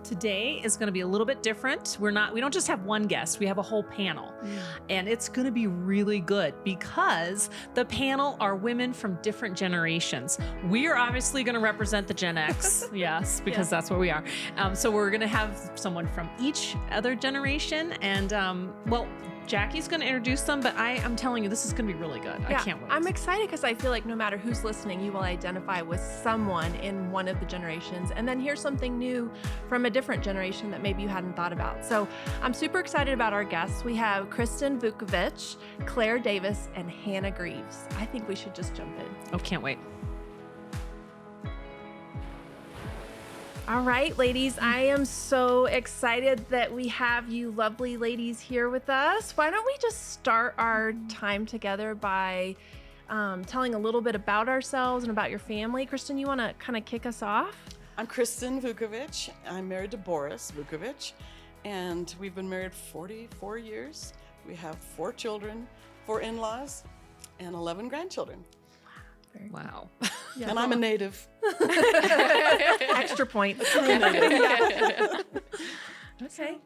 Today is going to be a little bit different. We don't just have one guest, we have a whole panel. And it's going to be really good because the panel are women from different generations. We are obviously going to represent the Gen X, yes, because that's what we are. So we're going to have someone from each other generation. And Jackie's going to introduce them, but I'm telling you, this is going to be really good. I can't wait. I'm excited because I feel like no matter who's listening, you will identify with someone in one of the generations and then hear something new from a different generation that maybe you hadn't thought about. So I'm super excited about our guests. We have Kristin Vukovich, Claire Davis, and Hannah Grieve. I think we should just jump in. Oh, can't wait. All right, ladies, I am so excited that we have you lovely ladies here with us. Why don't we just start our time together by telling a little bit about ourselves and about your family. Kristin, you want to kind of kick us off? I'm Kristin Vukovich. I'm married to Boris Vukovich, and we've been married 44 years. We have 4 children, 4 in-laws, and 11 grandchildren. Wow. Yeah, and I'm a native. Extra point. Okay.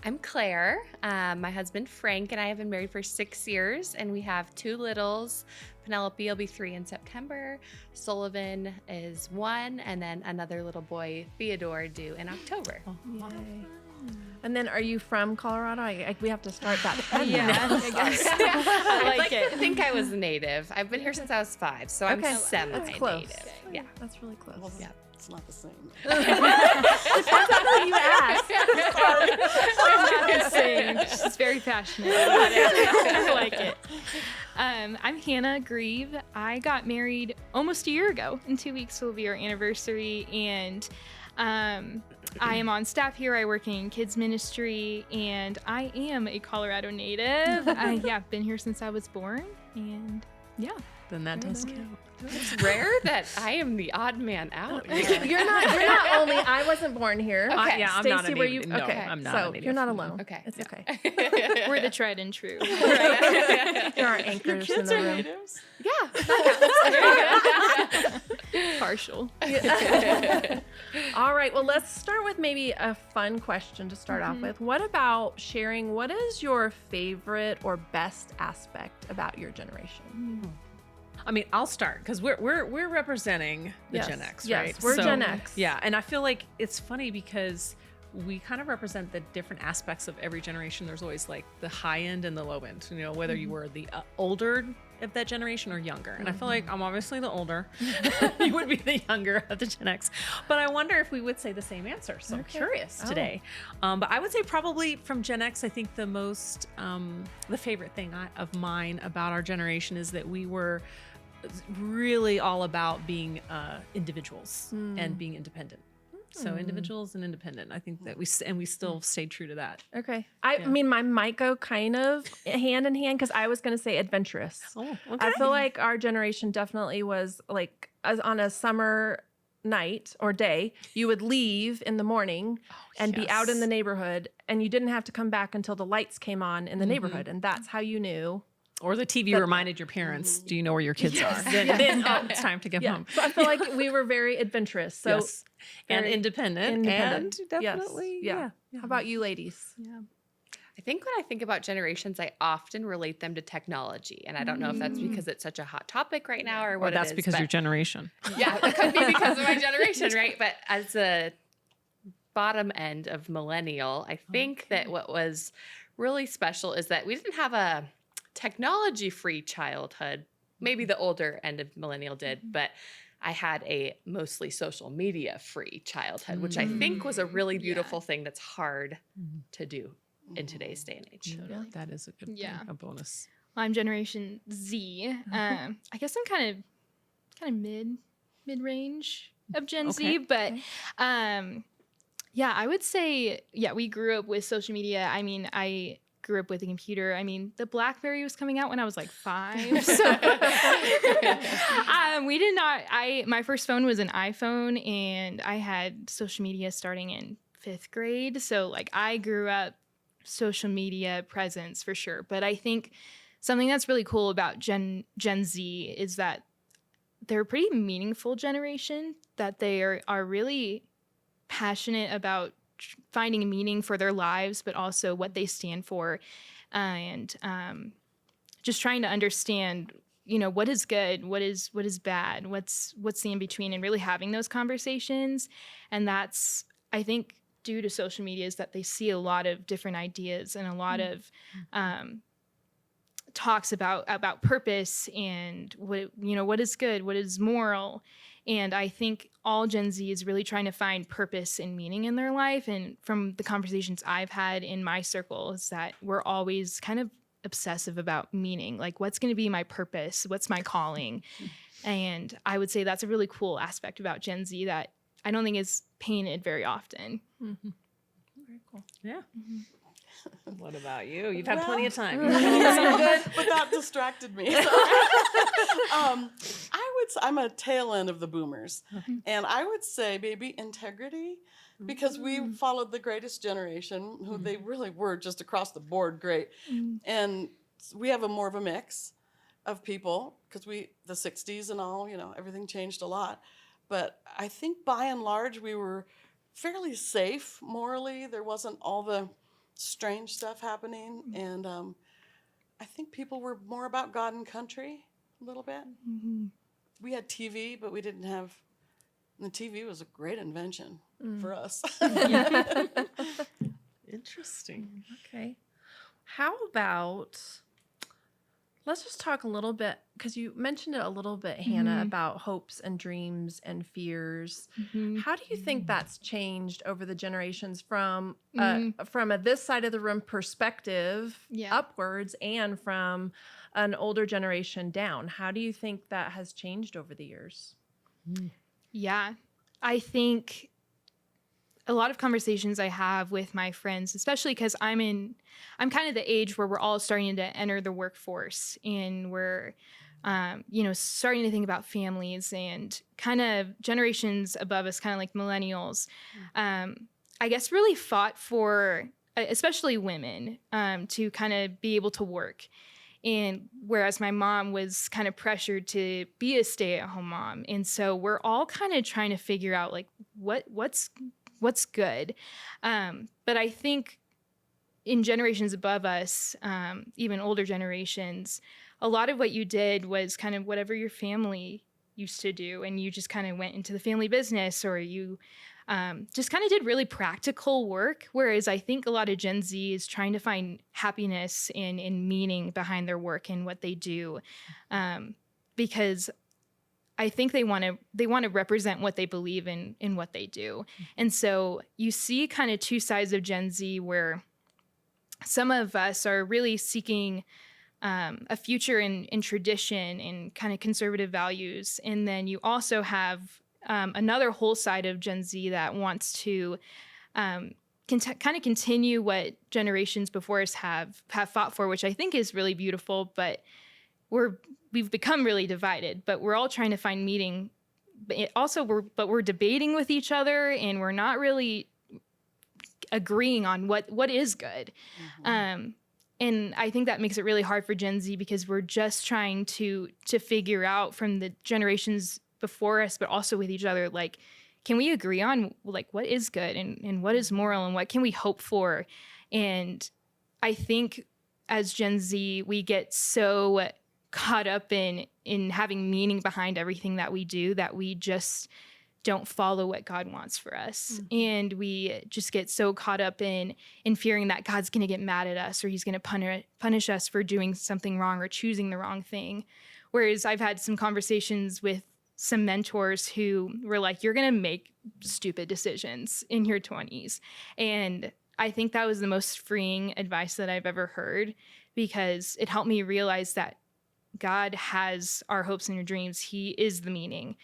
I'm Claire. My husband Frank and I have been married for 6 years, and we have 2 littles. Penelope will be 3 in September. Sullivan is 1, and then another little boy, Theodore, due in October. Yay. And then, are you from Colorado? We have to start that. Yeah, I guess. I like it. I think I was native. I've been here since I was 5, so I'm That's close. semi-native. Yeah, that's really close. Well, it's not the same. Depends on who you ask. I'm not the same. She's very passionate about it. I like it. I'm Hannah Grieve. I got married almost a year ago. In 2 weeks will be our anniversary, and I am on staff here. I work in kids ministry, and I am a Colorado native. I've been here since I was born, and Then that does count. It's rare that I am the odd man out. You're not only. I wasn't born here. Okay. I'm not a Stacey, were native. you? No, Okay, I'm not so a native. you're not alone. Okay. It's okay. we're the tried and true. You're our anchors in Kids the are room. natives. Partial. All right. Well, let's start with maybe a fun question to start off with. What about sharing? What is your favorite or best aspect about your generation? I mean, I'll start because we're representing the Yes. Gen X, Yes, right? we're Gen X. Yeah, and I feel like it's funny because we kind of represent the different aspects of every generation. There's always like the high end and the low end, whether you were the older of that generation or younger. And I feel like I'm obviously the older. You would be the younger of the Gen X. But I wonder if we would say the same answer. So I'm curious today. But I would say probably from Gen X, I think the most, the favorite thing of mine about our generation is that we were really all about being individuals and being independent. So individuals and independent. I think that we still stayed true to that. Okay. I mean, mine might go kind of hand in hand because I was going to say adventurous. Oh, okay. I feel like our generation definitely was like on a summer night or day, you would leave in the morning and be out in the neighborhood, and you didn't have to come back until the lights came on in the neighborhood. And that's how you knew. Or the TV reminded your parents, do you know where your kids are? Then it's time to get home. So I feel like we were very adventurous. So and independent. And definitely. Yes. Yeah. How about you ladies? Yeah. I think when I think about generations, I often relate them to technology. And I don't know if that's because it's such a hot topic right now or what that's it is. because your generation. Yeah, it could be because of my generation, right? But as a bottom end of millennial, I think that what was really special is that we didn't have a technology-free childhood. Maybe the older end of millennial did, but I had a mostly social media-free childhood, which I think was a really beautiful thing that's hard to do in today's day and age. That is a good thing, a bonus. I'm Generation Z. I guess I'm kind of mid-range of Gen Z, but I would say we grew up with social media. I mean, I grew up with a computer. I mean, the BlackBerry was coming out when I was like 5. So we did not. My first phone was an iPhone, and I had social media starting in 5th grade. So like I grew up social media presence for sure. But I think something that's really cool about Gen Z is that they're a pretty meaningful generation, that they are really passionate about finding a meaning for their lives, but also what they stand for, and just trying to understand, what is good, what is bad, what's the in between, and really having those conversations. And that's, I think, due to social media, is that they see a lot of different ideas and a lot of talks about purpose and what is good, what is moral. And I think all Gen Z is really trying to find purpose and meaning in their life. And from the conversations I've had in my circle is that we're always kind of obsessive about meaning, like what's going to be my purpose, what's my calling. And I would say that's a really cool aspect about Gen Z that I don't think is painted very often. Mm-hmm. Very cool. Yeah. Mm-hmm. What about you? You've had Well, plenty of time. You something good? But that distracted me. So, I'm a tail end of the boomers. And I would say maybe integrity, because we followed the greatest generation, who they really were just across the board great. And we have more of a mix of people, because the 60s and all, everything changed a lot. But I think by and large, we were fairly safe morally. There wasn't all the strange stuff happening. And I think people were more about God and country a little bit. We had TV, but we didn't have, the TV was a great invention for us. Interesting. Okay. How about, let's just talk a little bit, because you mentioned it a little bit, Hannah, about hopes and dreams and fears. How do you think that's changed over the generations from a this side of the room perspective upwards, and from an older generation down? How do you think that has changed over the years? Yeah, I think a lot of conversations I have with my friends, especially because I'm kind of the age where we're all starting to enter the workforce, and we're, starting to think about families, and kind of generations above us, kind of like millennials, I guess really fought for, especially women, to kind of be able to work. And whereas my mom was kind of pressured to be a stay-at-home mom. And so we're all kind of trying to figure out like what's good. But I think in generations above us, even older generations, a lot of what you did was kind of whatever your family used to do. And you just kind of went into the family business, or you just kind of did really practical work. Whereas I think a lot of Gen Z is trying to find happiness and meaning behind their work and what they do. Because I think they want to represent what they believe in what they do. And so you see kind of two sides of Gen Z, where some of us are really seeking a future in tradition and kind of conservative values. And then you also have another whole side of Gen Z that wants to kind of continue what generations before us have fought for, which I think is really beautiful. But we've become really divided. But we're all trying to find meaning. But we're debating with each other, and we're not really agreeing on what is good. And I think that makes it really hard for Gen Z, because we're just trying to figure out from the generations before us, but also with each other, like, can we agree on like what is good and what is moral and what can we hope for? And I think as Gen Z, we get so caught up in having meaning behind everything that we do that we just don't follow what God wants for us. And we just get so caught up in fearing that God's going to get mad at us, or he's going to punish us for doing something wrong or choosing the wrong thing. Whereas I've had some conversations with some mentors who were like, you're going to make stupid decisions in your 20s. And I think that was the most freeing advice that I've ever heard, because it helped me realize that God has our hopes and our dreams. He is the meaning.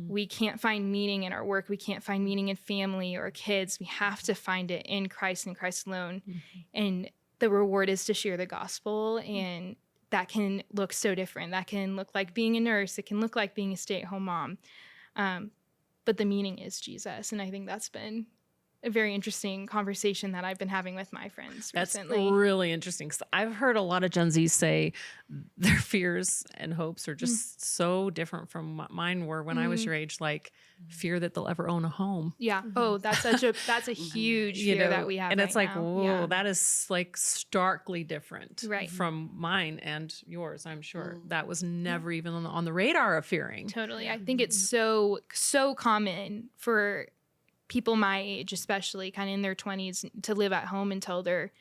We can't find meaning in our work. We can't find meaning in family or kids. We have to find it in Christ and Christ alone. And the reward is to share the gospel. And that can look so different. That can look like being a nurse. It can look like being a stay-at-home mom. But the meaning is Jesus. And I think that's been a very interesting conversation that I've been having with my friends That's recently. really interesting. 'Cause I've heard a lot of Gen Zs say their fears and hopes are just so different from what mine were when I was your age, like fear that they'll ever own a home. Yeah. Oh, that's a huge You fear know, that we have. and it's right like, now. whoa, Yeah. that is like starkly different Right. from mine and yours, I'm sure. That was never even on the radar of fearing. Totally. I think it's so common for people my age, especially kind of in their 20s, to live at home until they're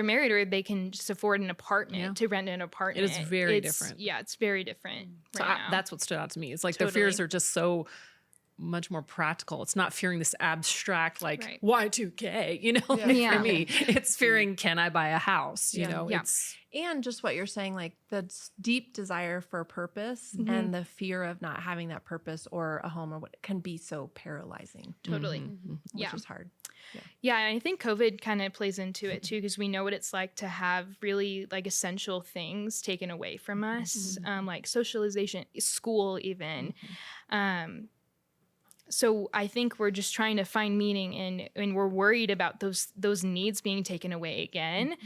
married, or they can just afford an apartment, to rent an apartment. It is very different. Yeah, it's very different So right now. that's what stood out to me. It's like their fears are just so much more practical. It's not fearing this abstract, like Right. Y2K, you know, like Yeah. for me, it's fearing, can I buy a house? You know, Yeah. it's And just what you're saying, like the deep desire for purpose and the fear of not having that purpose or a home or what can be so paralyzing, Totally. which Yeah. is hard. Yeah, and I think COVID kind of plays into it too, because we know what it's like to have really like essential things taken away from us, like socialization, school, even. So I think we're just trying to find meaning and we're worried about those needs being taken away again,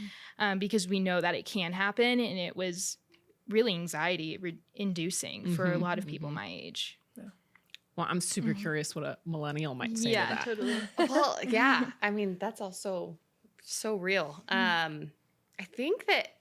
because we know that it can happen, and it was really anxiety inducing for a lot of people my age. well, I'm super curious what a millennial might say to that. Totally. Well, yeah. I mean, that's also so real. I think that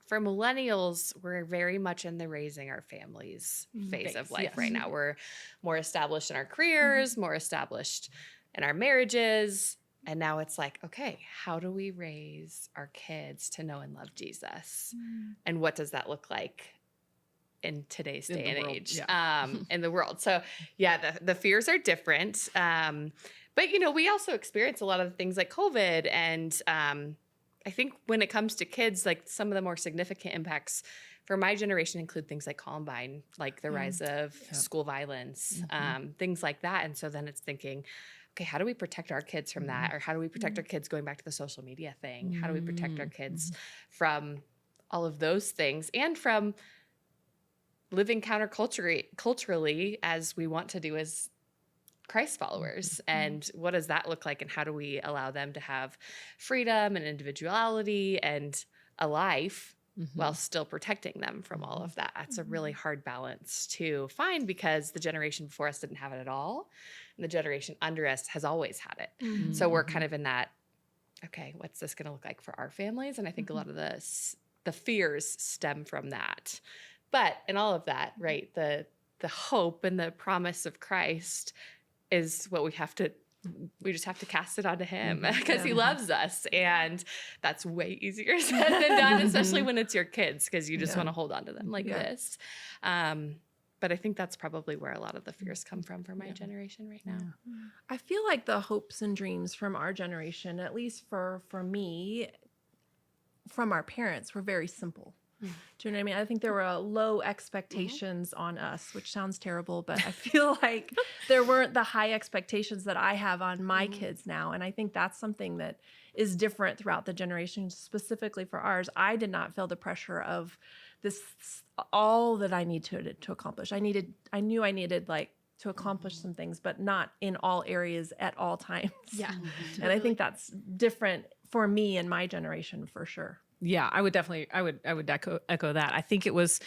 for millennials, we're very much in the raising our families phase of life right now. We're more established in our careers, more established in our marriages. And now it's like, okay, how do we raise our kids to know and love Jesus? And what does that look like in today's day and world, age, in the world? So yeah, the fears are different. But you know, we also experience a lot of things like COVID, and I think when it comes to kids, like some of the more significant impacts for my generation include things like Columbine, like the rise of school violence, things like that. And so then it's thinking, okay, how do we protect our kids from that? Or how do we protect our kids going back to the social media thing? How do we protect our kids from all of those things, and from living counterculturally as we want to do as Christ followers? And what does that look like? And how do we allow them to have freedom and individuality and a life while still protecting them from all of that? That's a really hard balance to find, because the generation before us didn't have it at all, and the generation under us has always had it. So we're kind of in that, okay, what's this going to look like for our families? And I think a lot of the fears stem from that. But in all of that, right, the hope and the promise of Christ is what we just have to cast it onto him, because he loves us. And that's way easier said than done, especially when it's your kids, because you just want to hold on to them like this. But I think that's probably where a lot of the fears come from for my generation right now. I feel like the hopes and dreams from our generation, at least for me, from our parents, were very simple. Do you know what I mean? I think there were low expectations on us, which sounds terrible, but I feel like there weren't the high expectations that I have on my kids now. And I think that's something that is different throughout the generations, specifically for ours. I did not feel the pressure of this, all that I need to accomplish. I knew I needed like to accomplish some things, but not in all areas at all times. Yeah. And I think that's different for me and my generation for sure. Yeah, I would echo that. I think it was,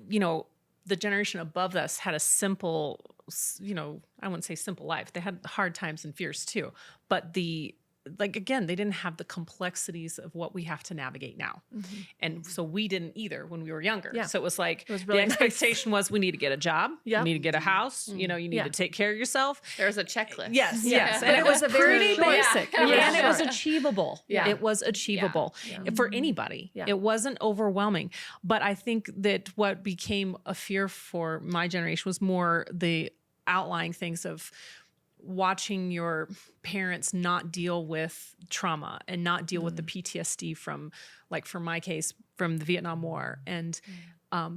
you know, the generation above us had a simple, you know, I wouldn't say simple life. They had hard times and fears too, but again, they didn't have the complexities of what we have to navigate now. And so we didn't either when we were younger. Yeah. So it was like, It was really the expectation was we need to get a job, Yeah. you need to get a house, you know, you need to take care of yourself. There's a checklist. Yes, Yeah. yes. But And it it was was a very pretty short- basic. Yeah. And it was Short. achievable. Yeah. It was achievable for anybody. Yeah. It wasn't overwhelming. But I think that what became a fear for my generation was more the outlying things of watching your parents not deal with trauma and not deal with the PTSD from, like for my case, from the Vietnam War. And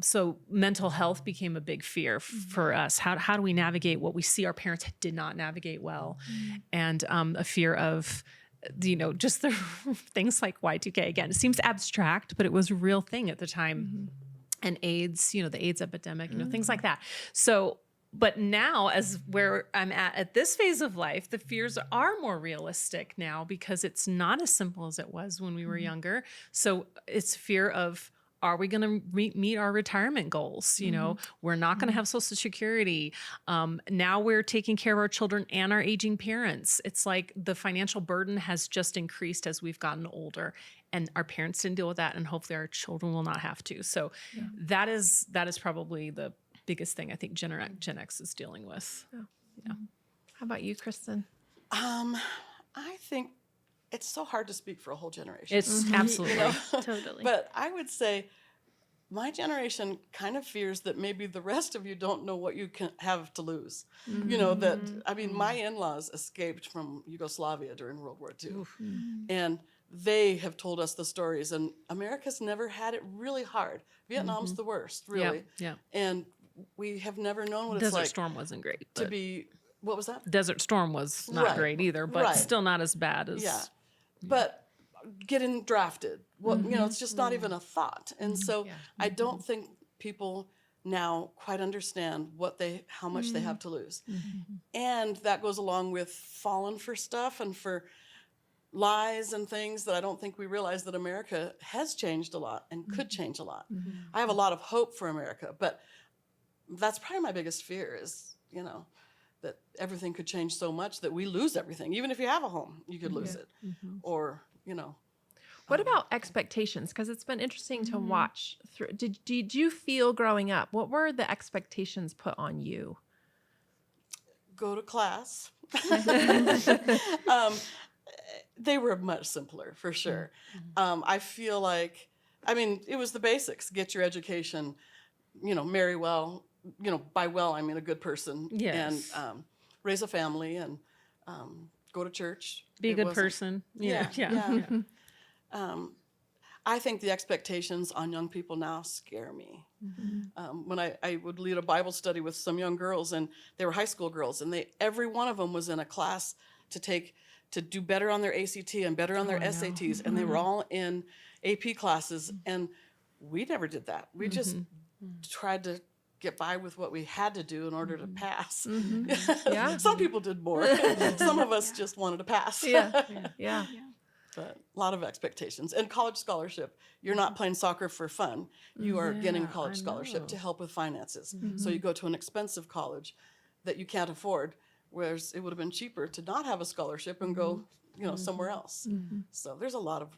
so mental health became a big fear for us. How do we navigate what we see our parents did not navigate well? And a fear of, you know, just the things like Y2K. Again, it seems abstract, but it was a real thing at the time. And AIDS, you know, the AIDS epidemic, you know, things like that. So But now, as where I'm at this phase of life, the fears are more realistic now because it's not as simple as it was when we were younger. So it's fear of, are we going to meet our retirement goals? You know, we're not going to have Social Security. Now we're taking care of our children and our aging parents. It's like the financial burden has just increased as we've gotten older, and our parents didn't deal with that, and hopefully our children will not have to. So that is probably the biggest thing I think Gen X is dealing with. Yeah. How about you, Kristin? I think it's so hard to speak for a whole generation. It's absolutely. Totally. But I would say my generation kind of fears that maybe the rest of you don't know what you can have to lose. You know, that, I mean, my in-laws escaped from Yugoslavia during World War II. And they have told us the stories, and America's never had it really hard. Vietnam's the worst, really. Yeah. And we have never known what it's Desert like Storm wasn't great. to be, what was that? Desert Storm was not Right. great either, but Right. still not as bad as. Yeah. But getting drafted, well, you know, it's just not even a thought. And so I don't think people now quite understand how much they have to lose. And that goes along with falling for stuff and for lies and things that I don't think we realize that America has changed a lot and could change a lot. I have a lot of hope for America, but that's probably my biggest fear is, you know, that everything could change so much that we lose everything. Even if you have a home, you could lose it. Or, you know. What about expectations? Because it's been interesting to watch through. Did you feel growing up, what were the expectations put on you? Go to class. They were much simpler, for sure. I feel like, I mean, it was the basics. Get your education, you know, marry well. You know, by well, I mean a good person. Yes. And raise a family and go to church. Be a It good wasn't- person. Yeah. Yeah. I think the expectations on young people now scare me. When I would lead a Bible study with some young girls, and they were high school girls, and every one of them was in a class to do better on their ACT and better on their SATs, and they were all in AP classes, and we never did that. We just tried to get by with what we had to do in order to pass. Yeah. Some people did more. Some of us just wanted to pass. Yeah. But a lot of expectations. And college scholarship, you're not playing soccer for fun. You are getting a college scholarship to help with finances. So you go to an expensive college that you can't afford, whereas it would have been cheaper to not have a scholarship and go, you know, somewhere else. So there's a lot of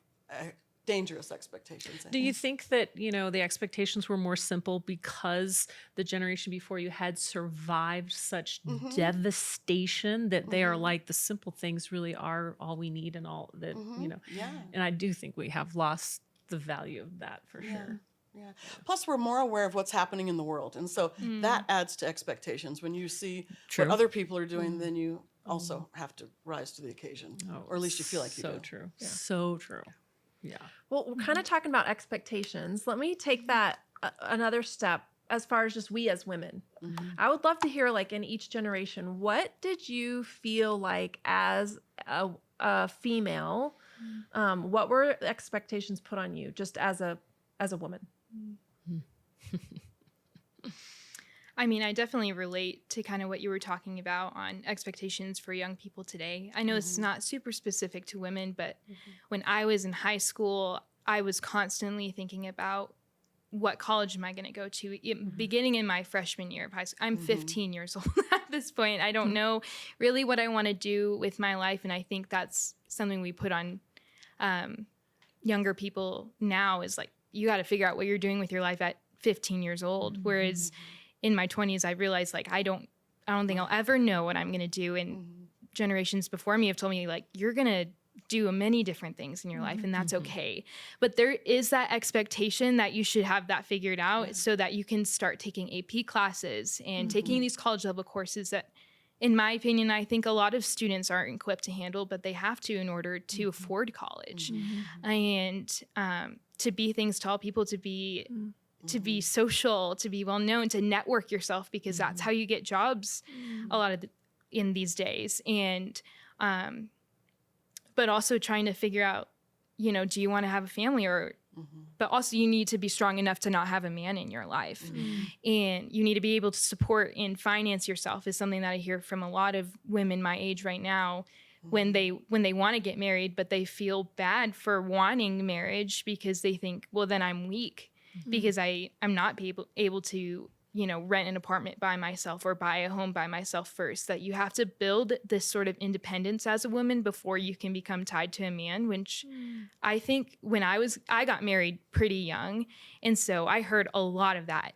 dangerous expectations. Do you think that, you know, the expectations were more simple because the generation before you had survived such devastation that they are like, the simple things really are all we need, and all that, you know? Yeah. And I do think we have lost the value of that for sure. Yeah. Plus, we're more aware of what's happening in the world. And so that adds to expectations. When you see True. what other people are doing, then you also have to rise to the occasion. Or at least you feel like you do. So true. So true. Yeah. Well, we're kind of talking about expectations. Let me take that another step as far as just we as women. I would love to hear, like, in each generation, what did you feel like as a female? What were expectations put on you just as a woman? I mean, I definitely relate to kind of what you were talking about on expectations for young people today. I know it's not super specific to women, but when I was in high school, I was constantly thinking about what college am I going to go to? Beginning in my freshman year of high school, I'm 15 years old at this point. I don't know really what I want to do with my life, and I think that's something we put on younger people now is like, you got to figure out what you're doing with your life at 15 years old, whereas in my 20s, I realized, like, I don't think I'll ever know what I'm going to do. And generations before me have told me, like, you're going to do many different things in your life, and that's okay. But there is that expectation that you should have that figured out so that you can start taking AP classes and taking these college level courses that, in my opinion, I think a lot of students aren't equipped to handle, but they have to in order to afford college. And to be things to all people, to be social, to be well known, to network yourself, because that's how you get jobs a lot of in these days. And but also trying to figure out, you know, do you want to have a family, or but also you need to be strong enough to not have a man in your life. And you need to be able to support and finance yourself is something that I hear from a lot of women my age right now when they want to get married, but they feel bad for wanting marriage because they think, well, then I'm weak because I'm not able to, rent an apartment by myself or buy a home by myself first. That you have to build this sort of independence as a woman before you can become tied to a man, which I think when I got married pretty young. And so I heard a lot of that.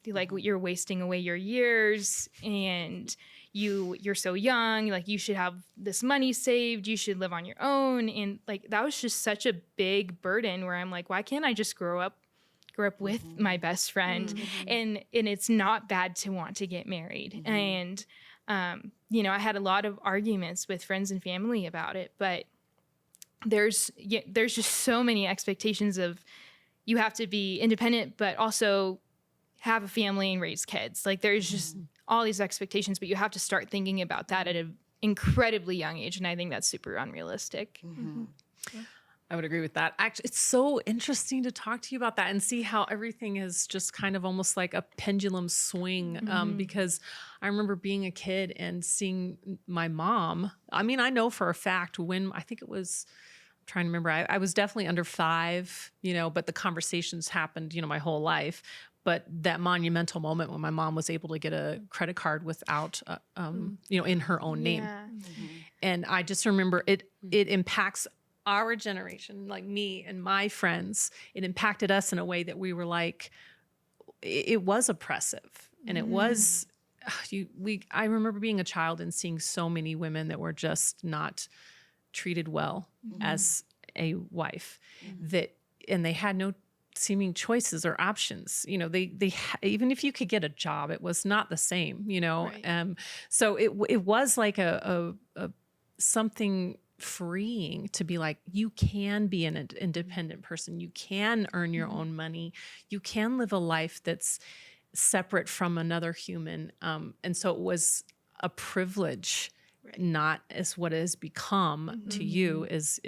Like, you're wasting away your years and you're so young, like you should have this money saved, you should live on your own. And like, that was just such a big burden where I'm like, why can't I just grow up with my best friend? And it's not bad to want to get married. And, I had a lot of arguments with friends and family about it, but there's just so many expectations of you have to be independent, but also have a family and raise kids. Like there's just all these expectations, but you have to start thinking about that at an incredibly young age. And I think that's super unrealistic. I would agree with that. Actually, it's so interesting to talk to you about that and see how everything is just kind of almost like a pendulum swing. Because I remember being a kid and seeing my mom. I mean, I know for a fact when I think it was, I'm trying to remember, I was definitely under 5, but the conversations happened, my whole life. But that monumental moment when my mom was able to get a credit card without, in her own name. Yeah. And I just remember it impacts our generation, like me and my friends. It impacted us in a way that we were like, it was oppressive. And it was, I remember being a child and seeing so many women that were just not treated well as a wife, and they had no seeming choices or options. They even if you could get a job, it was not the same, Right. So it was like a something freeing to be like, you can be an independent person. You can earn your own money. You can live a life that's separate from another human. And so it was a privilege, not as what it has become to you is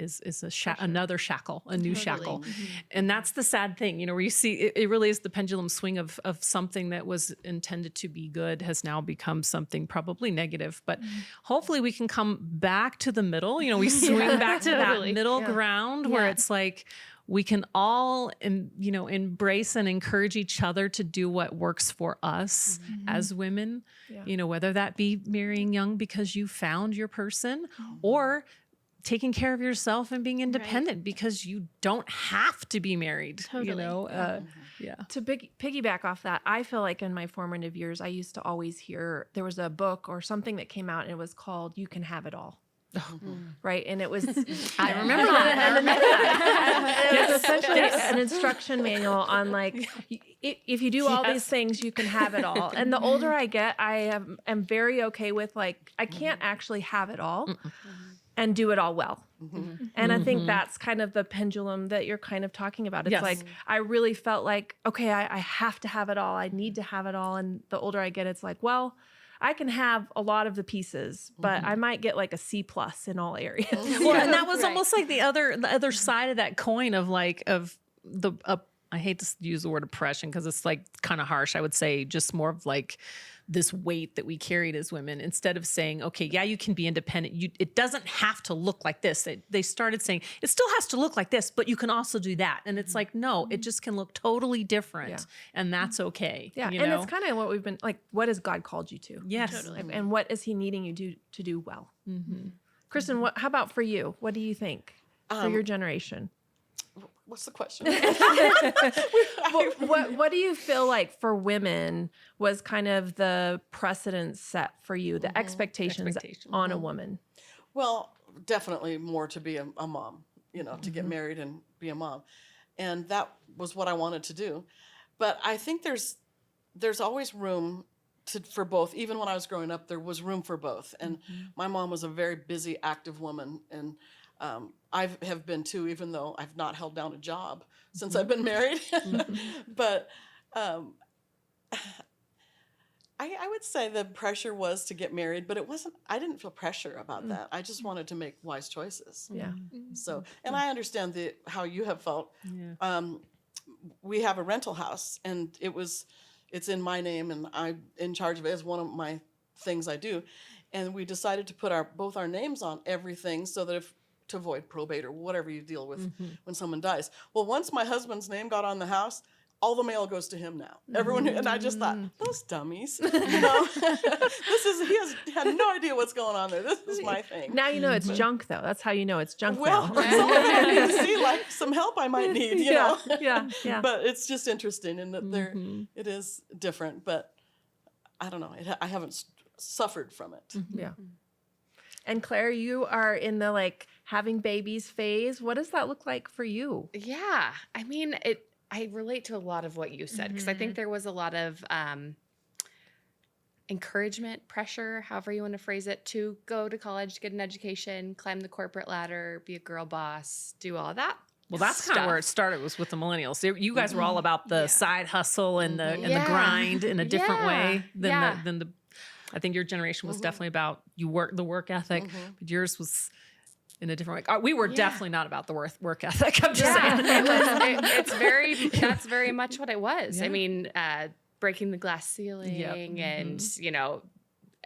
another shackle, a new shackle. And that's the sad thing, where you see it really is the pendulum swing of something that was intended to be good has now become something probably negative. But hopefully we can come back to the middle. We swing back to that middle ground where it's like, we can all, embrace and encourage each other to do what works for us as women, whether that be marrying young because you found your person or taking care of yourself and being independent because you don't have to be married, To piggyback off that, I feel like in my formative years, I used to always hear there was a book or something that came out and it was called You Can Have It All. Right. And it was, I remember that. It was essentially an instruction manual on like, if you do all these things, you can have it all. And the older I get, I am very okay with like, I can't actually have it all and do it all well. And I think that's kind of the pendulum that you're kind of talking about. It's like, I really felt like, okay, I have to have it all. I need to have it all. And the older I get, it's like, well, I can have a lot of the pieces, but I might get like a C+ in all areas. Well, and that was almost like the other side of that coin of like, I hate to use the word oppression because it's like kind of harsh. I would say just more of like this weight that we carried as women, instead of saying, okay, yeah, you can be independent. It doesn't have to look like this. They started saying it still has to look like this, but you can also do that. And it's like, no, it just can look totally different, and that's okay. Yeah, and it's kind of what we've been like. What has God called you to? Yes, totally. And what is He needing you to do well? Kristin, how about for you? What do you think for your generation? What's the question? What do you feel like for women was kind of the precedent set for you, the expectations on a woman? Well, definitely more to be a mom, to get married and be a mom. And that was what I wanted to do. But I think there's always room for both. Even when I was growing up, there was room for both. And my mom was a very busy, active woman. And I have been too, even though I've not held down a job since I've been married. But I would say the pressure was to get married, but it wasn't, I didn't feel pressure about that. I just wanted to make wise choices. Yeah. So, and I understand how you have felt. Yeah. We have a rental house, and it's in my name, and I'm in charge of it as one of my things I do. And we decided to put both our names on everything so that to avoid probate or whatever you deal with when someone dies. Well, once my husband's name got on the house, all the mail goes to him now. Everyone, and I just thought, those dummies, he had no idea what's going on there. This is my thing. Now you know it's junk, though. That's how you know it's junk Well, mail. somebody I need to see, like, some help I might need, you know. Yeah. But it's just interesting in that it is different, but I don't know. I haven't suffered from it. Yeah. And Claire, you are in the like having babies phase. What does that look like for you? Yeah. I mean, I relate to a lot of what you said, because I think there was a lot of encouragement, pressure, however you want to phrase it, to go to college, get an education, climb the corporate ladder, be a girl boss, do all that. Well, that's kind of where it started, was with the millennials. You guys were all about the side hustle and the grind in a different way than the. I think your generation was definitely about the work ethic, but yours was in a different way. We were definitely not about the work ethic. I'm just saying. That's very much what it was. Yeah. I mean, breaking the glass ceiling and,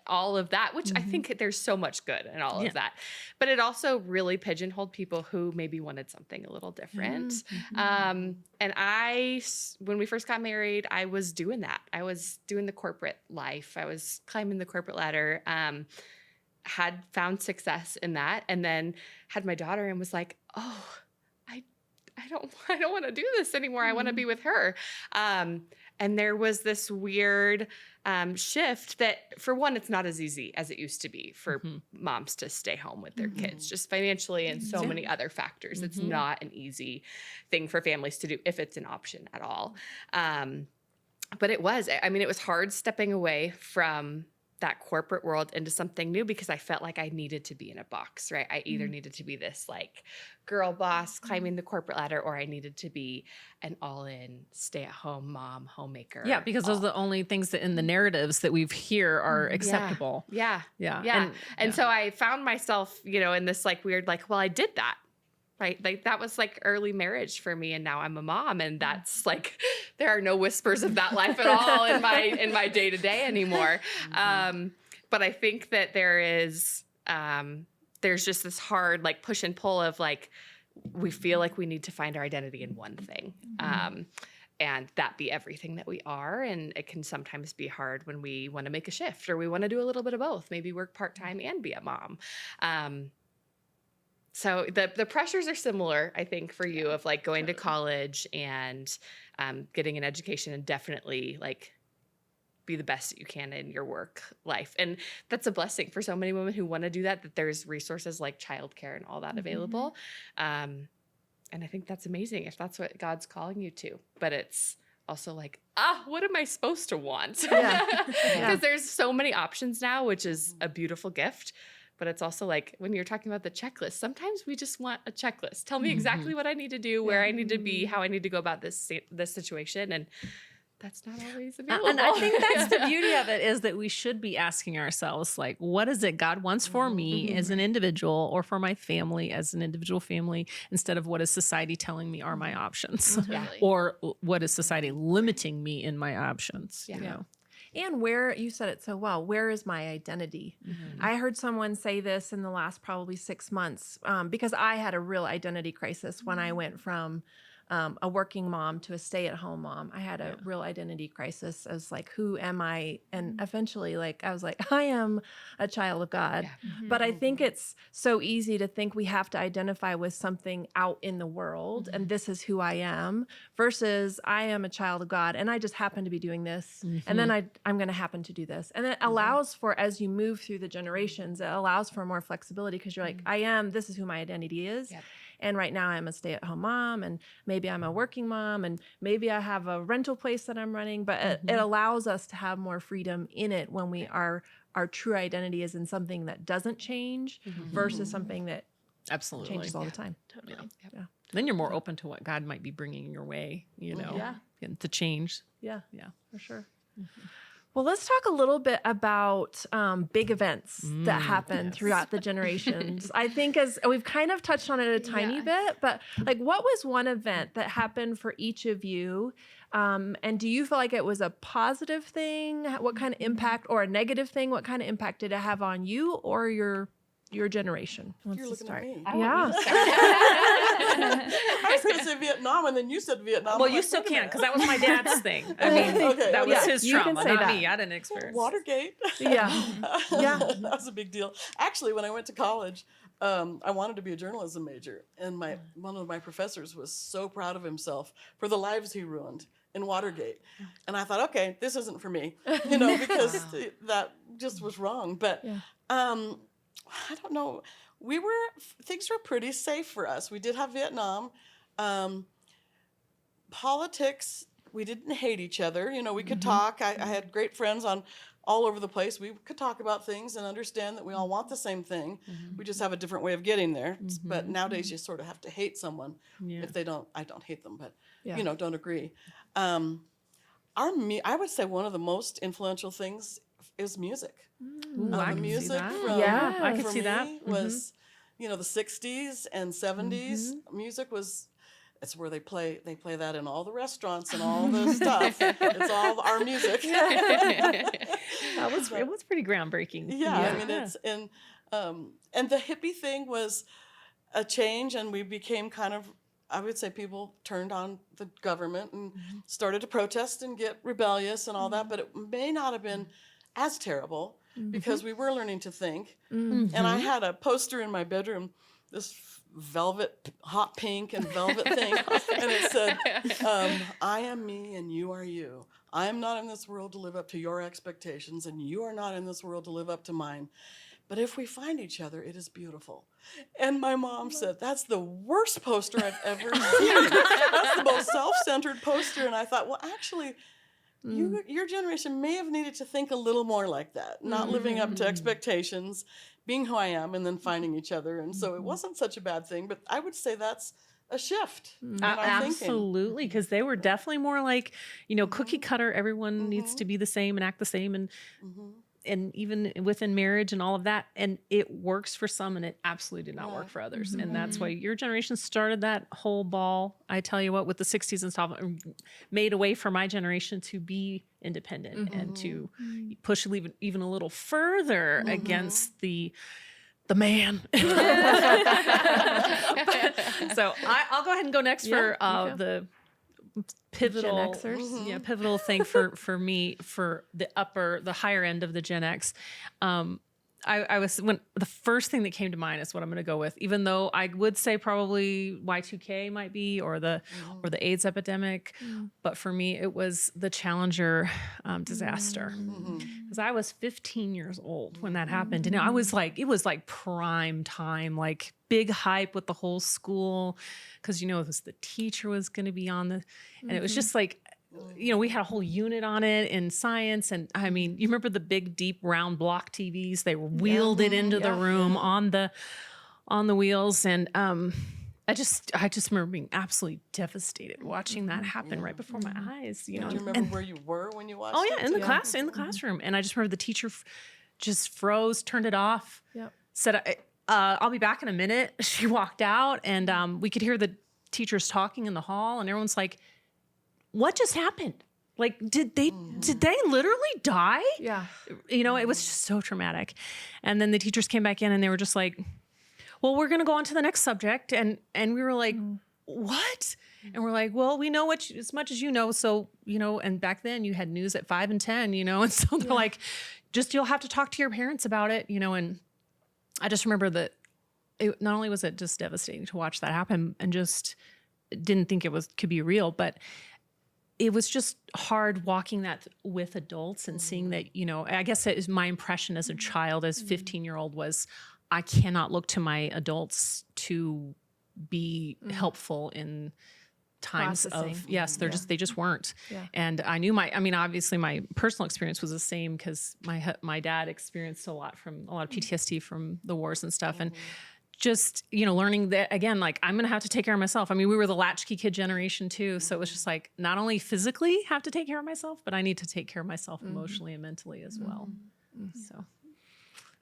all of that, which I think there's so much good in all of that. But it also really pigeonholed people who maybe wanted something a little different. And when we first got married, I was doing that. I was doing the corporate life. I was climbing the corporate ladder. Had found success in that, and then had my daughter and was like, oh, I don't want to do this anymore. I want to be with her. And there was this weird shift that, for one, it's not as easy as it used to be for moms to stay home with their kids, just financially and so many other factors. It's not an easy thing for families to do if it's an option at all. But it was hard stepping away from that corporate world into something new, because I felt like I needed to be in a box, right? I either needed to be this like girl boss climbing the corporate ladder, or I needed to be an all-in stay-at-home mom, homemaker. Yeah, because those are the only things that in the narratives that we hear are acceptable. Yeah. And so I found myself, in this like weird, like, well, I did that. Right. Like that was like early marriage for me. And now I'm a mom, and that's like, there are no whispers of that life at all in my day to day anymore. But I think that there's just this hard like push and pull of like, we feel like we need to find our identity in one thing. And that be everything that we are. And it can sometimes be hard when we want to make a shift, or we want to do a little bit of both, maybe work part-time and be a mom. So the pressures are similar, I think, for you, of like going to college and getting an education, and definitely like be the best that you can in your work life. And that's a blessing for so many women who want to do that there's resources like childcare and all that available. And I think that's amazing if that's what God's calling you to. But it's also like, what am I supposed to want? Because there's so many options now, which is a beautiful gift. But it's also like, when you're talking about the checklist, sometimes we just want a checklist. Tell me exactly what I need to do, where I need to be, how I need to go about this situation. And that's not always available. And I think that's the beauty of it, is that we should be asking ourselves, like, what is it God wants for me as an individual, or for my family as an individual family, instead of what is society telling me are my options, or what is society limiting me in my options, you know? And where, you said it so well, where is my identity? I heard someone say this in the last probably 6 months, because I had a real identity crisis when I went from a working mom to a stay-at-home mom. I had a real identity crisis. I was like, who am I? And eventually, like, I was like, I am a child of God. But I think it's so easy to think we have to identify with something out in the world, and this is who I am, versus I am a child of God, and I just happen to be doing this, and then I'm going to happen to do this. And it allows for, as you move through the generations, it allows for more flexibility, because you're like, this is who my identity is. And right now I'm a stay-at-home mom, and maybe I'm a working mom, and maybe I have a rental place that I'm running, but it allows us to have more freedom in it when we are, our true identity is in something that doesn't change versus something that changes all the time. Totally. Then you're more open to what God might be bringing your way, and to change. Yeah, for sure. Well, let's talk a little bit about big events that happen throughout the generations. I think as we've kind of touched on it a tiny bit, but like what was one event that happened for each of you? And do you feel like it was a positive thing? What kind of impact, or a negative thing? What kind of impact did it have on you or your generation? Who wants You're to looking start? at me. Yeah. I was going to say Vietnam, and then you said Vietnam. Well, I'm you like, still wait a can't minute. because that was my dad's thing. I mean, Okay, that was okay. his You can trauma, say not that. me. I didn't experience. Watergate. Yeah. Yeah. That was a big deal. Actually, when I went to college, I wanted to be a journalism major, and one of my professors was so proud of himself for the lives he ruined in Watergate. And I thought, okay, this isn't for me, because that just was wrong. But I don't know. Things were pretty safe for us. We did have Vietnam. Politics, we didn't hate each other. We could talk. I had great friends all over the place. We could talk about things and understand that we all want the same thing. We just have a different way of getting there. But nowadays you sort of have to hate someone if they don't. I don't hate them, but don't agree. I would say one of the most influential things is music. Ooh, I The can see music that. from I can for see me that. was the 60s and 70s. Music was. It's where they play that in all the restaurants and all the stuff. It's all our music. It was pretty groundbreaking. Yeah, I mean it's and the hippie thing was a change, and we became kind of, I would say, people turned on the government and started to protest and get rebellious and all that, but it may not have been as terrible because we were learning to think. And I had a poster in my bedroom, this velvet, hot pink and velvet thing, and it said, I am me and you are you. I am not in this world to live up to your expectations, and you are not in this world to live up to mine. But if we find each other, it is beautiful. And my mom said, that's the worst poster I've ever seen. That's the most self-centered poster. And I thought, well, actually, your generation may have needed to think a little more like that, not living up to expectations, being who I am, and then finding each other. And so it wasn't such a bad thing, but I would say that's a shift in our thinking. Absolutely, because they were definitely more like, cookie cutter. Everyone needs to be the same and act the same, and even within marriage and all of that. And it works for some, and it absolutely did not work for others. And that's why your generation started that whole ball. I tell you what, with the 60s and stuff, made a way for my generation to be independent and to push even a little further against the man. So I'll go ahead and go next for the pivotal Gen Xers. pivotal thing for me, for the higher end of the Gen X. The first thing that came to mind is what I'm going to go with, even though I would say probably Y2K might be, or the AIDS epidemic. But for me, it was the Challenger disaster, because I was 15 years old when that happened. And it was like prime time, like big hype with the whole school, because, it was the teacher was going to be on and it was just like, we had a whole unit on it in science. And I mean, you remember the big, deep, round block TVs? They wheeled it into the room on the wheels. And I just remember being absolutely devastated watching that happen right before my eyes. Do you remember where you were when you watched Oh it? yeah, in the classroom. And I just remember the teacher just froze, turned it off, said, I'll be back in a minute. She walked out, and we could hear the teachers talking in the hall, and everyone's like, what just happened? Like, did they literally die? Yeah. It was just so traumatic. And then the teachers came back in, and they were just like, well, we're going to go on to the next subject. And we were like, what? And we're like, well, we know as much as you know. So, and back then you had news at 5 and 10, and so they're like, you'll have to talk to your parents about it, and I just remember that not only was it just devastating to watch that happen, and just didn't think it could be real, but it was just hard walking that with adults and seeing that, I guess it is my impression as a child, as 15-year-old, was I cannot look to my adults to be helpful in times Processing. they just weren't. Yeah. And I knew obviously my personal experience was the same, because my dad experienced a lot of PTSD from the wars and stuff. And just, learning that again, like I'm going to have to take care of myself. I mean, we were the latchkey kid generation too. So it was just like, not only physically have to take care of myself, but I need to take care of myself emotionally and mentally as well. So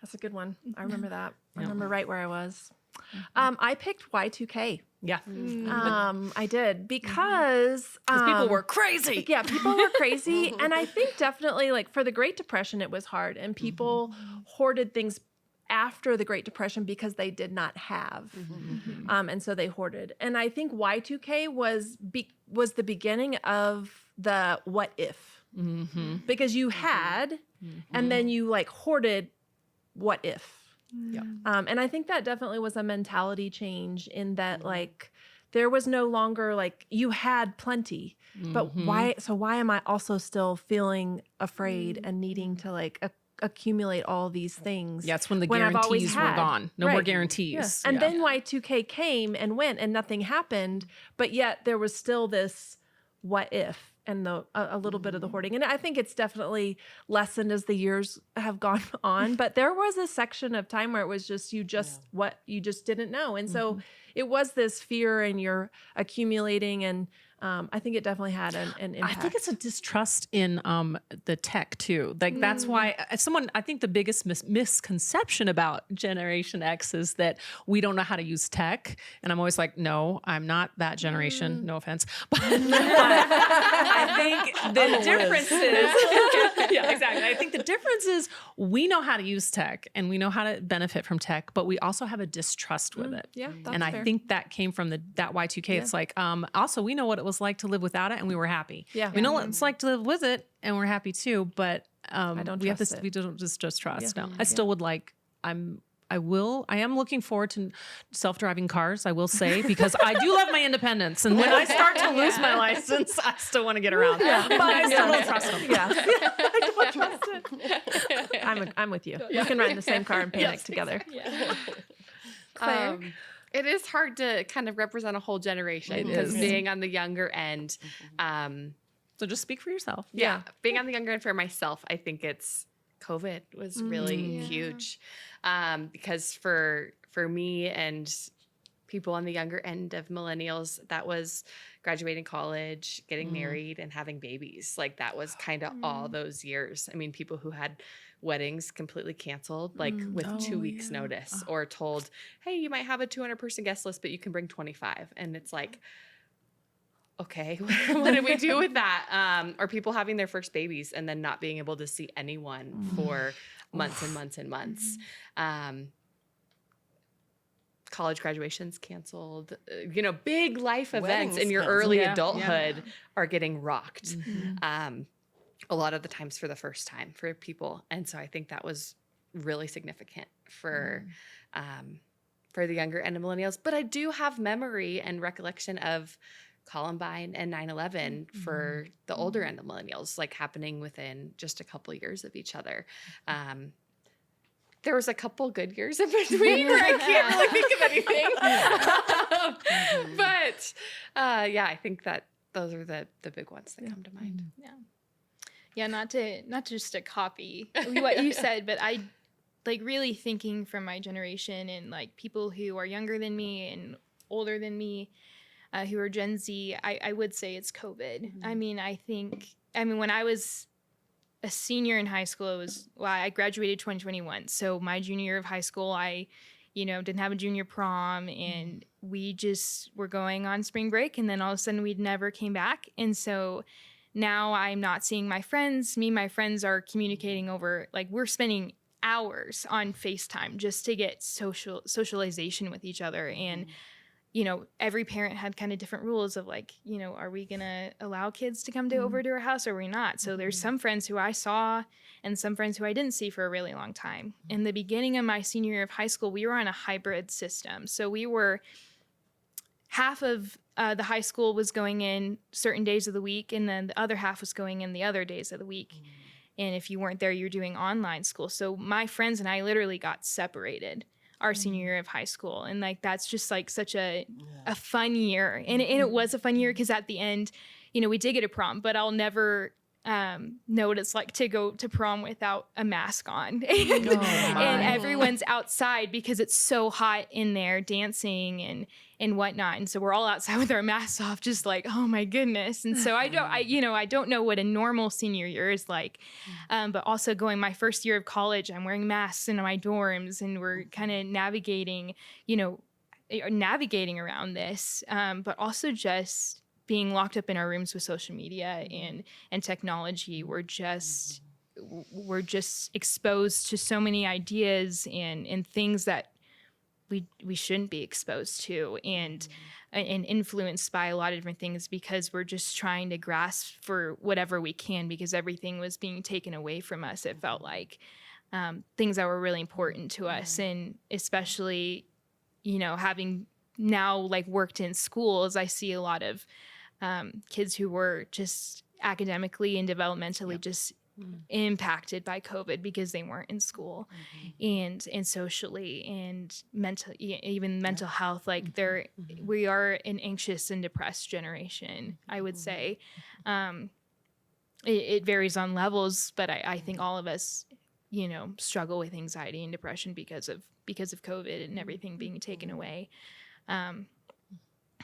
That's a good one. I remember that. I remember right where I was. I picked Y2K. yeah. I did because People were crazy. Yeah, people were crazy. And I think definitely like for the Great Depression, it was hard. And people hoarded things after the Great Depression because they did not have. And so they hoarded. And I think Y2K was the beginning of the what if. Because you had, and then you like hoarded what if. Yeah. And I think that definitely was a mentality change in that like there was no longer like you had plenty, but why am I also still feeling afraid and needing to like accumulate all these things? Yeah, it's when the I've always guarantees were had. gone. No more Right. guarantees. Yes. And then Y2K came and went and nothing happened, but yet there was still this what if and a little bit of the hoarding. And I think it's definitely lessened as the years have gone on, but there was a section of time where it was just what you just didn't know. And so it was this fear and you're accumulating, and I think it definitely had an impact. I think it's a distrust in the tech too. Like that's why I think the biggest misconception about Generation X is that we don't know how to use tech. And I'm always like, no, I'm not that generation. No offense. But I think the difference is, yeah, exactly. I think the difference is we know how to use tech and we know how to benefit from tech, but we also have a distrust with it. Yeah, that's and fair. I think that came from that Y2K. It's like, also we know what it was like to live without it, and we were happy. Yeah. We know what it's like to live with it, and we're happy too. But I don't we have trust this. it. We don't just trust. Yeah. No, I still would like. I am looking forward to self-driving cars, I will say, because I do love my independence. And when I start to lose my license, I still want to get around. But I still don't trust them. Yeah. I don't trust it. I'm with you. We can ride in the same car and panic together. Yeah. Claire? It is hard to kind of represent a whole generation because being on the younger end, So just speak for yourself. being on the younger end for myself, I think it's COVID was really huge because for me and people on the younger end of millennials, that was graduating college, getting married, and having babies. Like that was kind of all those years. I mean, people who had weddings completely canceled, like with 2 weeks notice, or told, hey, you might have a 200-person guest list, but you can bring 25. And it's like, okay, what do we do with that? Or people having their first babies and then not being able to see anyone for months and months and months. College graduations canceled, big life events Weddings in your canceled. early Yeah. adulthood are getting rocked. A lot of the times for the first time for people. And so I think that was really significant for the younger end of millennials. But I do have memory and recollection of Columbine and 9/11 for the older end of millennials, like happening within just a couple years of each other. There was a couple good years in between where I can't really think of anything. But I think that those are the big ones that come to mind. Yeah, not to just to copy what you said, but I like really thinking from my generation and like people who are younger than me and older than me, who are Gen Z, I would say it's COVID. I mean, when I was a senior in high school, I graduated 2021. So my junior year of high school, I didn't have a junior prom, and we just were going on spring break, and then all of a sudden we'd never came back. And so now I'm not seeing my friends. Me and my friends are communicating over, like we're spending hours on FaceTime just to get socialization with each other. And, every parent had kind of different rules of like, are we going to allow kids to come over to our house or are we not? So there's some friends who I saw and some friends who I didn't see for a really long time. In the beginning of my senior year of high school, we were on a hybrid system. So we were half of the high school was going in certain days of the week, and then the other half was going in the other days of the week. And if you weren't there, you're doing online school. So my friends and I literally got separated our senior year of high school. And like, that's just like such a fun year. And it was a fun year because at the end, we did get a prom, but I'll never know what it's like to go to prom without a mask on. And everyone's outside because it's so hot in there dancing and whatnot. And so we're all outside with our masks off, just like, oh my goodness. And so I don't know what a normal senior year is like. But also going my first year of college, I'm wearing masks in my dorms and we're kind of navigating around this. But also just being locked up in our rooms with social media and technology, we're just exposed to so many ideas and things that we shouldn't be exposed to, and influenced by a lot of different things, because we're just trying to grasp for whatever we can, because everything was being taken away from us. It felt like things that were really important to us, and especially, having now like worked in schools, I see a lot of kids who were just academically and developmentally just impacted by COVID because they weren't in school, and socially and mental health. Like we are an anxious and depressed generation, I would say. It varies on levels, but I think all of us, struggle with anxiety and depression because of COVID and everything being taken away.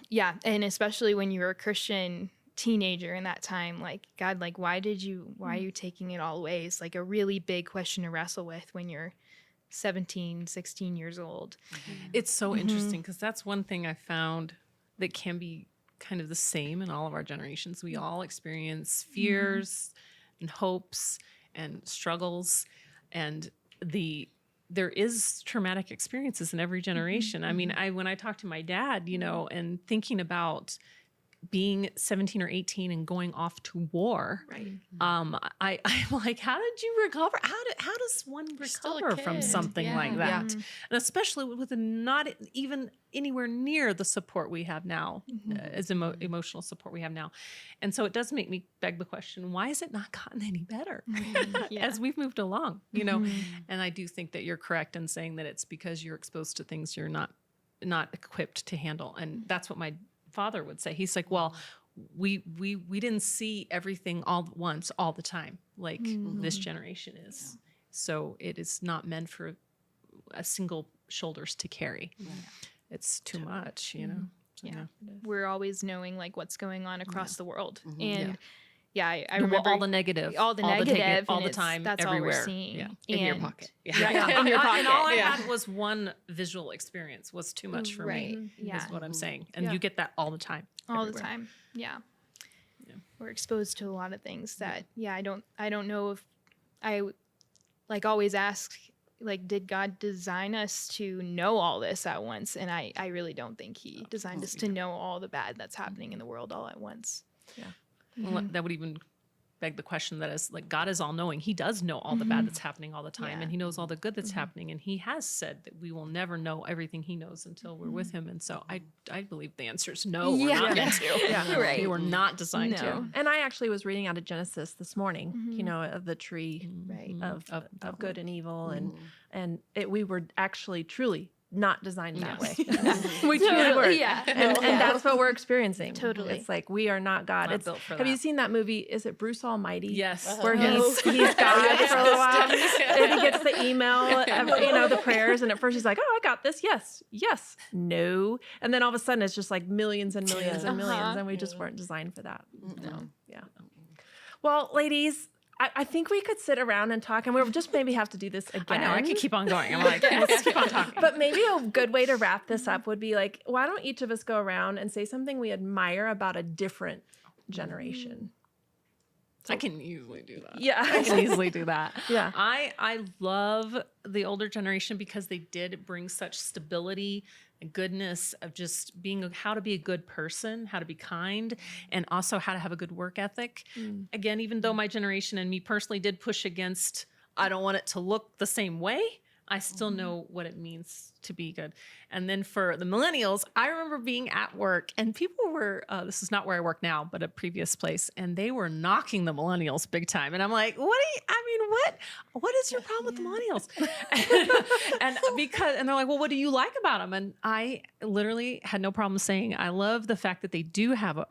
Yeah, and especially when you were a Christian teenager in that time, like, God, like, why are you taking it all away? It's like a really big question to wrestle with when you're 17, 16 years old. It's so interesting, because that's one thing I found that can be kind of the same in all of our generations. We all experience fears and hopes and struggles, and there is traumatic experiences in every generation. I mean, when I talk to my dad, and thinking about being 17 or 18 and going off to war, Right. I'm like, how did you recover? How does one recover from something like that? And especially with not even anywhere near the support we have now, as emotional support we have now. And so it does make me beg the question, why has it not gotten any better as we've moved along, And I do think that you're correct in saying that it's because you're exposed to things you're not equipped to handle. And that's what my father would say. He's like, well, we didn't see everything all at once, all the time, like this generation is. So it is not meant for a single shoulders to carry. It's too much, So, We're always knowing like what's going on across the world. And I remember all the negative, all the all the time, that's everywhere. all we're seeing. In your pocket. In your pocket. And all I had was one visual experience was too much for me. Yeah. Is what I'm saying. And you get that all the time. All everywhere. the time. Yeah. We're exposed to a lot of things that, I don't know if I like always ask, like, did God design us to know all this at once? And I really don't think he designed us to know all the bad that's happening in the world all at once. Yeah. Well, that would even beg the question that is like, God is all knowing. He does know all the bad that's happening all the time. And he knows all the good that's happening. And he has said that we will never know everything he knows until we're with him. And so I believe the answer is no, we're not meant to. Right. We were not designed to. And I actually was reading out of Genesis this morning, of the tree of good and evil. And we were actually truly not designed that way. We truly were. Yeah. And that's what we're experiencing. Totally. It's like we are not God. Not built for have that. you seen that movie? Is it Bruce Almighty? Yes. Where he's God for a little while. And he gets the email of the prayers, and at first he's like, "Oh, I got this. Yes, no." And then all of a sudden it's just like millions and millions and millions, and we just weren't designed for that. So, yeah. Well, ladies, I think we could sit around and talk, and we'll just maybe have to do this again. I know, I could keep on going. I'm like, let's keep on talking. But maybe a good way to wrap this up would be like, why don't each of us go around and say something we admire about a different generation? I can easily do that. Yeah. I can easily do that. Yeah. I love the older generation because they did bring such stability and goodness of just being how to be a good person, how to be kind, and also how to have a good work ethic. Again, even though my generation and me personally did push against, I don't want it to look the same way, I still know what it means to be good. And then for the millennials, I remember being at work and people were, this is not where I work now, but a previous place, and they were knocking the millennials big time. And I'm like, what is your problem with the millennials? and they're like, well, what do you like about them? And I literally had no problem saying, I love the fact that they do have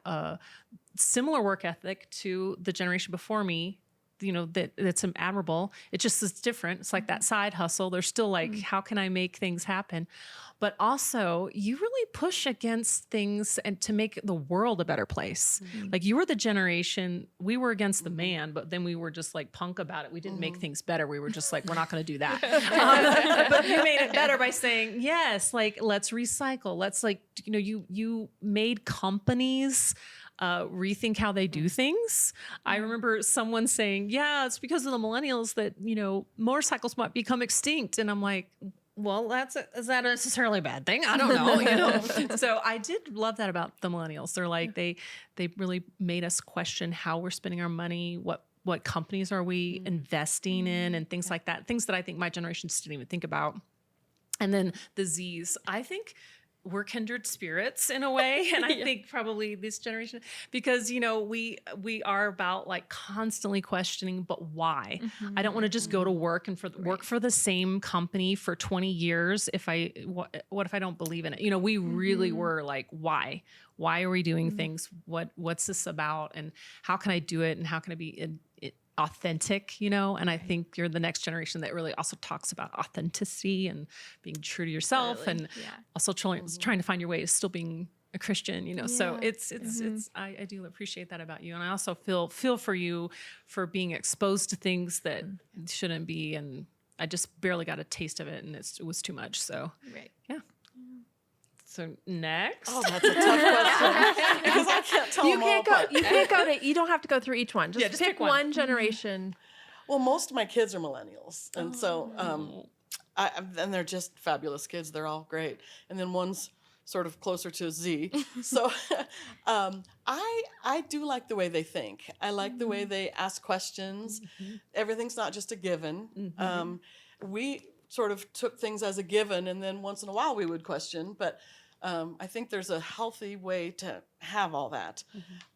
similar work ethic to the generation before me, you know, that's admirable. It just is different. It's like that side hustle. They're still like, how can I make things happen? But also you really push against things and to make the world a better place. Like you were the generation, we were against the man, but then we were just like punk about it. We didn't make things better. We were just like, we're not going to do that. But you made it better by saying, yes, like let's recycle. Let's like, you know, you made companies rethink how they do things. I remember someone saying, yeah, it's because of the millennials that, you know, motorcycles might become extinct. And I'm like, well, is that necessarily a bad thing? I don't know. You know? So I did love that about the millennials. They're like, they really made us question how we're spending our money, what companies are we investing in, and things like that. Things that I think my generation just didn't even think about. And then the Zs, I think we're kindred spirits in a way. And I think probably this generation, because, you know, we are about like constantly questioning, but why? I don't want to just go to work and work for the same company for 20 years. What if I don't believe in it? You know, we really were like, why are we doing things? What's this about? And how can I do it? And how can I be authentic, you know? And I think you're the next generation that really also talks about authenticity and being true to yourself, and also trying to find your way to still being a Christian, you know? So it's I do appreciate that about you. And I also feel for you for being exposed to things that shouldn't be. And I just barely got a taste of it, and it was too much. So yeah. So next. Oh, that's a tough question because I can't tell them all apart. You don't have to go through each one. Just pick one generation. Well, most of my kids are millennials, and so and they're just fabulous kids. They're all great, and then one's sort of closer to Z. So I do like the way they think. I like the way they ask questions. Everything's not just a given. We sort of took things as a given, and then once in a while we would question, but I think there's a healthy way to have all that.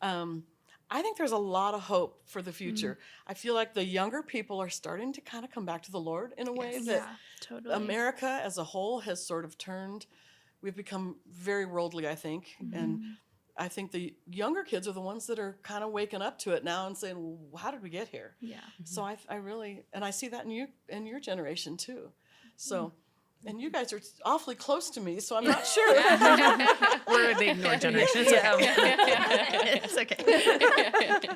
I think there's a lot of hope for the future. I feel like the younger people are starting to kind of come back to the Lord in a way that totally. America as a whole has sort of turned. We've become very worldly, I think, and I think the younger kids are the ones that are kind of waking up to it now and saying, well, how did we get here? So I really, and I see that in your generation too. So, and you guys are awfully close to me, so I'm not sure. We're the ignored generation. It's okay.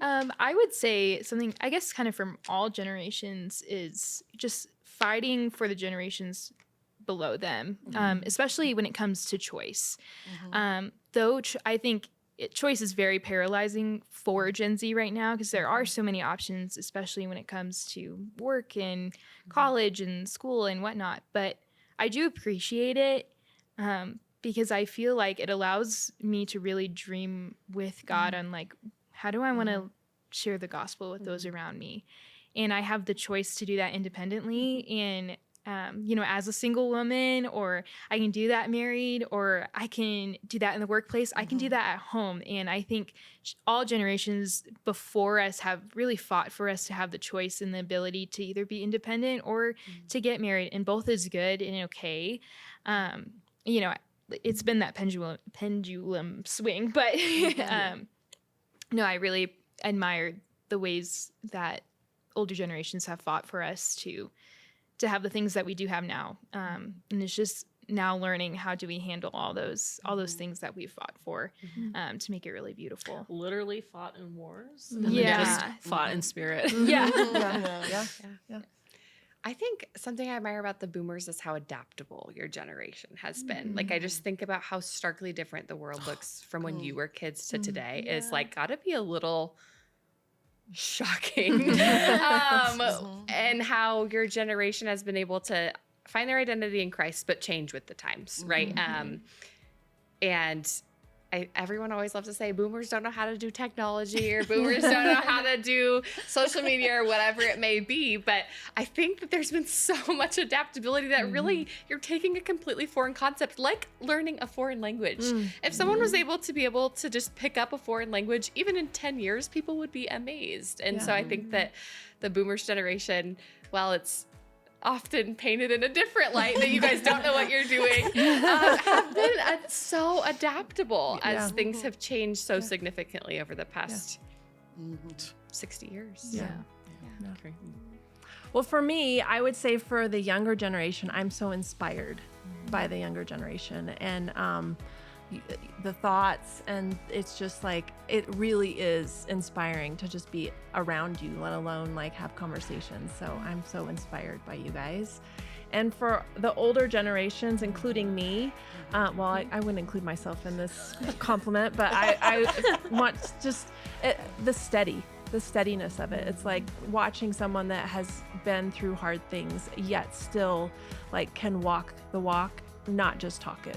I would say something, I guess, kind of from all generations is just fighting for the generations below them, especially when it comes to choice. Though I think choice is very paralyzing for Gen Z right now because there are so many options, especially when it comes to work and college and school and whatnot. But I do appreciate it because I feel like it allows me to really dream with God on like, how do I want to share the gospel with those around me? And I have the choice to do that independently and you know, as a single woman, or I can do that married, or I can do that in the workplace. I can do that at home. And I think all generations before us have really fought for us to have the choice and the ability to either be independent or to get married, and both is good and okay. You know, it's been that pendulum swing, but no, I really admire the ways that older generations have fought for us to have the things that we do have now. And it's just now learning how do we handle all those things that we've fought for to make it really beautiful. Literally fought in wars. And then just fought in spirit. Yeah. I think something I admire about the boomers is how adaptable your generation has been. Like, I just think about how starkly different the world looks from when you were kids to today. It's like gotta be a little shocking. And how your generation has been able to find their identity in Christ, but change with the times, right? And everyone always loves to say boomers don't know how to do technology, or boomers don't know how to do social media, or whatever it may be. But I think that there's been so much adaptability that really you're taking a completely foreign concept, like learning a foreign language. If someone was able to just pick up a foreign language, even in 10 years, people would be amazed. And so I think that the boomers generation, while it's often painted in a different light that you guys don't know what you're doing, have been so adaptable as things have changed so significantly over the past 60 years. Yeah. Okay. Well, for me, I would say for the younger generation, I'm so inspired by the younger generation and the thoughts, and it's just like, it really is inspiring to just be around you, let alone like have conversations. So I'm so inspired by you guys. And for the older generations, including me, well, I wouldn't include myself in this compliment, but I want just the steadiness of it. It's like watching someone that has been through hard things, yet still like can walk the walk, not just talk it.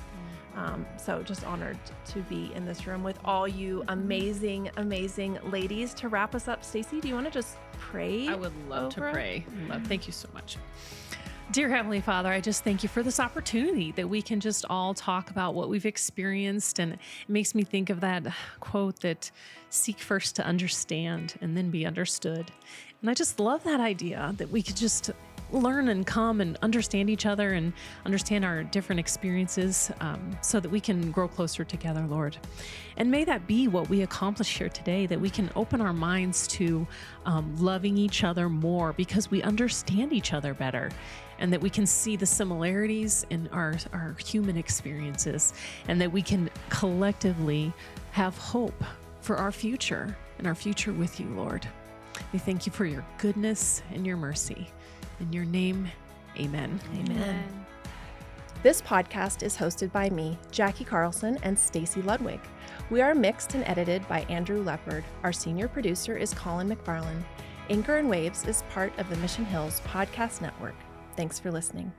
So just honored to be in this room with all you amazing, amazing ladies. To wrap us up, Stacey, do you want to just pray? I would love to over? pray. Thank you so much. Dear Heavenly Father, I just thank you for this opportunity that we can just all talk about what we've experienced. And it makes me think of that quote that seek first to understand and then be understood. And I just love that idea that we could just learn and come and understand each other and understand our different experiences so that we can grow closer together, Lord. And may that be what we accomplish here today, that we can open our minds to loving each other more because we understand each other better, and that we can see the similarities in our human experiences, and that we can collectively have hope for our future and our future with you, Lord. We thank you for your goodness and your mercy. In your name, amen. Amen. This podcast is hosted by me, Jackie Carlson, and Stacey Ludwig. We are mixed and edited by Andrew Leopard. Our senior producer is Colin McFarland. Anchor and Waves is part of the Mission Hills Podcast Network. Thanks for listening.